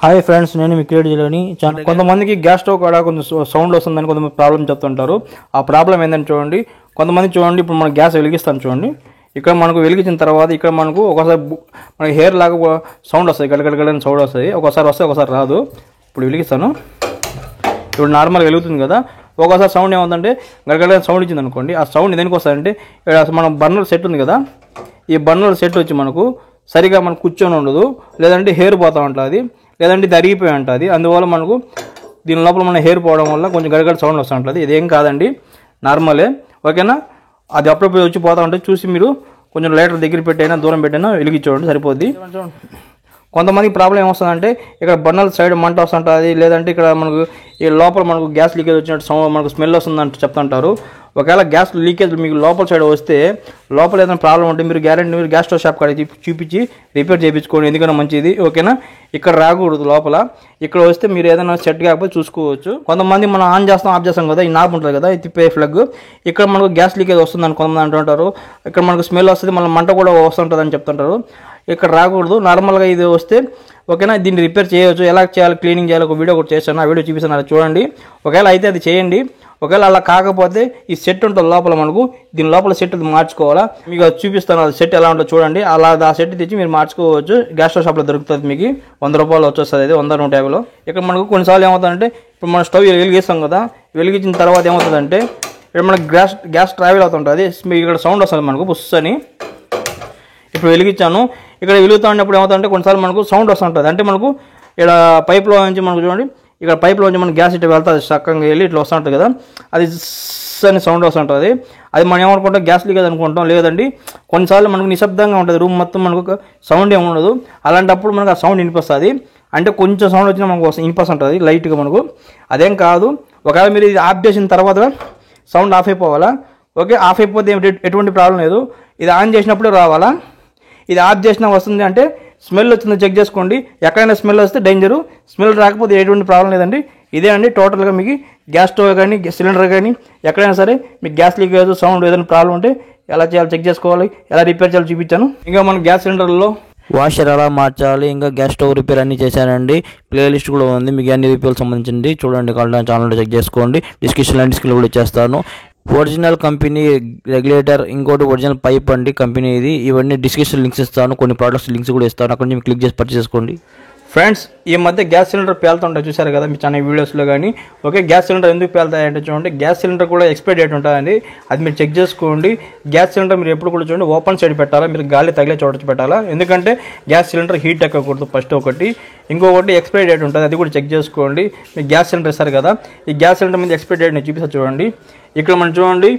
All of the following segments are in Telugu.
హాయ్ ఫ్రెండ్స్, నేను మీ క్రియేట్ చేయలేని కొంతమందికి గ్యాస్ స్టవ్ కూడా కొంచెం సౌండ్ వస్తుందని కొంతమంది ప్రాబ్లం చెప్తుంటారు. ఆ ప్రాబ్లం ఏంటంటే చూడండి, కొంతమంది చూడండి, ఇప్పుడు మనం గ్యాస్ వెలిగిస్తాం చూడండి, ఇక్కడ మనకు వెలిగించిన తర్వాత ఇక్కడ మనకు ఒకసారి మనకి హెయిర్ లాగా సౌండ్ వస్తుంది, గడగడగడని సౌండ్ వస్తుంది. ఒకసారి వస్తే ఒకసారి రాదు. ఇప్పుడు వెలిగిస్తాను, ఇప్పుడు నార్మల్గా వెలుగుతుంది కదా. ఒకసారి సౌండ్ ఏమవుతుందంటే గడగడని సౌండ్ ఇచ్చింది అనుకోండి. ఆ సౌండ్ దేనికి వస్తుందంటే ఇక్కడ మనం బర్నర్ సెట్ ఉంది కదా, ఈ బర్నర్ సెట్ వచ్చి మనకు సరిగా మనకు కూర్చొని ఉండదు, లేదంటే హెయిర్ పోతూ ఉంటుంది, లేదంటే ఇది అరిగిపోయి ఉంటుంది. అందువల్ల మనకు దీని లోపల మన హెయిర్ పోవడం వల్ల కొంచెం గడగడ సౌండ్ వస్తూ ఉంటుంది. ఇదేం కాదండి, నార్మలే, ఓకేనా. అది అప్పుడప్పుడు వచ్చి పోతూ ఉంటుంది, చూసి మీరు కొంచెం లైటర్ దగ్గర పెట్టైనా దూరం పెట్టైనా వెలిగించండి, సరిపోద్ది. కొంతమందికి ప్రాబ్లం ఏమొస్తుందంటే ఇక్కడ బర్నర్ సైడ్ మంట వస్తుంటుంది, లేదంటే ఇక్కడ మనకు ఈ లోపల మనకు గ్యాస్ లీకేజ్ వచ్చినట్టు సౌండ్ మనకు స్మెల్ వస్తుందంటే చెప్తుంటారు. ఒకవేళ గ్యాస్ లీకేజ్ మీకు లోపల సైడ్ వస్తే, లోపల ఏదైనా ప్రాబ్లం ఉంటే మీరు మీరు గ్యాస్ స్టవ్ షాప్ కాడ చూపించి రిపేర్ చేయించుకోండి, ఎందుకన్నా మంచిది, ఓకేనా. ఇక్కడ రాకూడదు, లోపల ఇక్కడ వస్తే మీరు ఏదైనా సెట్ కాకపోతే చూసుకోవచ్చు. కొంతమంది మనం ఆన్ చేస్తాం ఆఫ్ చేస్తాం కదా, ఈ నాబ్ ఉంటుంది కదా, ఈ తిప్పే ప్లగ్, ఇక్కడ మనకు గ్యాస్ లీకేజ్ వస్తుందని కొంతమంది అంటుంటారు. ఇక్కడ మనకు స్మెల్ వస్తుంది, మళ్ళీ మంట కూడా వస్తుంటుంది అని చెప్తుంటారు. ఇక్కడ రాకూడదు, నార్మల్గా ఇది వస్తే ఓకేనా. దీన్ని రిపేర్ చేయవచ్చు, ఎలా చేయాలి, క్లీనింగ్ చేయాలి, ఒక వీడియో కూడా చేస్తాను, ఆ వీడియో చూపిస్తాను, అది చూడండి. ఒకవేళ అయితే అది చేయండి. ఒకవేళ అలా కాకపోతే ఈ సెట్ ఉంటుంది లోపల, మనకు దీని లోపల సెట్ మార్చుకోవాలా, మీకు అది చూపిస్తాను, అది సెట్ ఎలా ఉంటుందో చూడండి. అలా ఆ సెట్ తెచ్చి మీరు మార్చుకోవచ్చు, గ్యాస్ స్టవ్ షాప్లో దొరుకుతుంది, మీకు 100 రూపాయలు వచ్చేస్తుంది, అది 100-150లో. ఇక్కడ మనకు కొన్నిసార్లు ఏమవుతుందంటే, ఇప్పుడు మనం స్టవ్ వెలిగిస్తాం కదా, వెలిగించిన తర్వాత ఏమవుతుందంటే ఇక్కడ మనకు గ్యాస్ ట్రావెల్ అవుతుంటుంది, ఇక్కడ సౌండ్ వస్తుంది మనకు బుస్ అని. ఇప్పుడు వెలిగించాను, ఇక్కడ వెలుగుతూ ఉన్నప్పుడు ఏమవుతుందంటే కొన్నిసార్లు మనకు సౌండ్ వస్తుంటుంది, అంటే మనకు ఇక్కడ పైప్లో నుంచి మనకు చూడండి, ఇక్కడ పైప్లో నుంచి మనకు గ్యాస్ ఇట్లా వెళ్తుంది, చక్కగా వెళ్ళి ఇట్లా వస్తుంటుంది కదా, అది అని సౌండ్ వస్తుంటుంది. అది మనం ఏమనుకుంటాం గ్యాస్ లీకేజ్ అనుకుంటాం, లేదండి. కొన్నిసార్లు మనకు నిశ్శబ్దంగా ఉంటుంది, రూమ్ మొత్తం మనకు సౌండ్ ఏమి ఉండదు. అలాంటప్పుడు మనకు ఆ సౌండ్ వినిపిస్తుంది, అంటే కొంచెం సౌండ్ వచ్చినా మనకు వినిపిస్తుంటుంది లైట్గా మనకు. అదేం కాదు, ఒకవేళ మీరు ఇది ఆఫ్ చేసిన తర్వాత సౌండ్ ఆఫ్ అయిపోవాలా, ఓకే. ఆఫ్ అయిపోతే ఎటువంటి ప్రాబ్లం లేదు, ఇది ఆన్ చేసినప్పుడే రావాలా. ఇది ఆఫ్ చేసినా వస్తుంది అంటే స్మెల్ వచ్చిందో చెక్ చేసుకోండి. ఎక్కడైనా స్మెల్ వస్తే డేంజరు, స్మెల్ రాకపోతే ఎటువంటి ప్రాబ్లం లేదండి. ఇదే అండి టోటల్గా మీకు గ్యాస్ స్టవ్ కానీ సిలిండర్ కానీ ఎక్కడైనా సరే మీకు గ్యాస్ లీకేజ్ సౌండ్ ఏదైనా ప్రాబ్లం ఉంటే ఎలా చేయాలో చెక్ చేసుకోవాలి, ఎలా రిపేర్ చేయాలో చూపించాను. ఇంకా మన గ్యాస్ సిలిండర్లో వాషర్ ఎలా మార్చాలి, ఇంకా గ్యాస్ స్టవ్ రిపేర్ అన్నీ చేశానండి. ప్లేలిస్ట్ కూడా ఉంది, మీకు అన్ని రిపేర్కి సంబంధించింది చూడండి, ఛానల్లో చెక్ చేసుకోండి. డిస్క్రిప్షన్ కూడా ఇచ్చేస్తాను. ఒరిజినల్ కంపెనీ రెగ్యులేటర్, ఇంకోటి ఒరిజినల్ పైప్ అండి కంపెనీ ఇది. ఇవన్నీ డిస్క్రిప్షన్ లింక్స్ ఇస్తాను, కొన్ని ప్రోడక్ట్స్ లింక్స్ కూడా ఇస్తాను, అక్కడ నుంచి క్లిక్ చేసి పర్చేస్ చేసుకోండి. ఫ్రెండ్స్, ఈ మధ్య గ్యాస్ సిలిండర్ పేలుతుంటాయి చూసారు కదా మీ ఛానల్ వీడియోస్లో కానీ. ఓకే, గ్యాస్ సిలిండర్ ఎందుకు పేలుతాయంటే చూడండి, గ్యాస్ సిలిండర్ కూడా ఎక్స్పైరీ డేట్ ఉంటుందండి, అది మీరు చెక్ చేసుకోండి. గ్యాస్ సిలిండర్ మీరు ఎప్పుడు కూడా చూడండి ఓపెన్ సైడ్ పెట్టాలా, మీరు గాలి తగిలే చోట పెట్టాలా, ఎందుకంటే గ్యాస్ సిలిండర్ హీట్ ఎక్కకూడదు ఫస్ట్ ఒకటి. ఇంకొకటి ఎక్స్పైరీ డేట్ ఉంటుంది, అది కూడా చెక్ చేసుకోండి. మీకు గ్యాస్ సిలిండర్ ఇస్తారు కదా, ఈ గ్యాస్ సిలిండర్ మీద ఎక్స్పైరీ డేట్ నేను చూపిస్తాను చూడండి. ఇక్కడ మనం చూడండి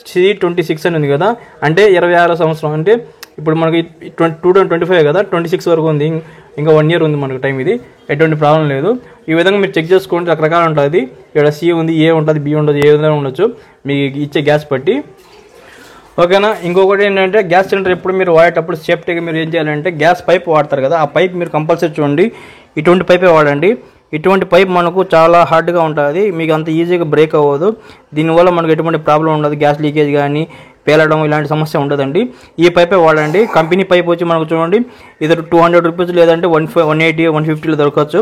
C26 అని ఉంది కదా, అంటే 26వ సంవత్సరం, అంటే ఇప్పుడు మనకి 2025 కదా, 26 వరకు ఉంది, ఇంకా 1 year ఉంది మనకు టైం. ఇది ఎటువంటి ప్రాబ్లం లేదు. ఈ విధంగా మీరు చెక్ చేసుకోండి, రకరకాలు ఉంటుంది. ఇక్కడ C ఉంది, A ఉంటుంది, B ఉంటుంది, ఏ విధంగా ఉండొచ్చు మీకు ఇచ్చే గ్యాస్ బట్టి, ఓకేనా. ఇంకొకటి ఏంటంటే గ్యాస్ సిలిండర్ ఎప్పుడు మీరు వాడేటప్పుడు సేఫ్టీగా మీరు ఏం చేయాలంటే గ్యాస్ పైప్ వాడతారు కదా, ఆ పైప్ మీరు కంపల్సరీ చూడండి ఇటువంటి పైపే వాడండి. ఇటువంటి పైప్ మనకు చాలా హార్డ్గా ఉంటుంది, మీకు అంత ఈజీగా బ్రేక్ అవ్వదు. దీనివల్ల మనకు ఎటువంటి ప్రాబ్లం ఉండదు, గ్యాస్ లీకేజ్ కానీ పేలడం ఇలాంటి సమస్య ఉండదండి. ఈ పైపే వాడండి. కంపెనీ పైప్ వచ్చి మనకు చూడండి ఇది 200 రూపీస్, లేదంటే 180, 150లో దొరకవచ్చు,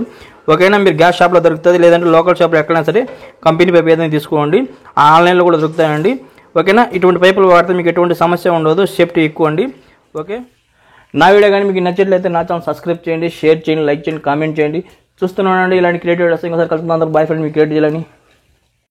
ఓకేనా. మీరు గ్యాస్ షాప్లో దొరుకుతుంది, లేదంటే లోకల్ షాప్లో ఎక్కడైనా సరే కంపెనీ పైప్ ఏదైనా తీసుకోండి, ఆన్లైన్లో కూడా దొరుకుతాయండి, ఓకేనా. ఇటువంటి పైపులు వాడితే మీకు ఎటువంటి సమస్య ఉండదు, సేఫ్టీ ఎక్కువ అండి, ఓకే. నా వీడియో కానీ మీకు నచ్చినట్లయితే నా ఛానల్ సబ్స్క్రైబ్ చేయండి, షేర్ చేయండి, లైక్ చేయండి, కామెంట్ చేయండి. చూస్తున్నానండి ఇలాంటి క్రియేటివ్ వీడియోస్. ఇంకోసారి కలుసుకుందాం. బాయ్ ఫ్రెండ్, మీ క్రియేట్ చేయాలని.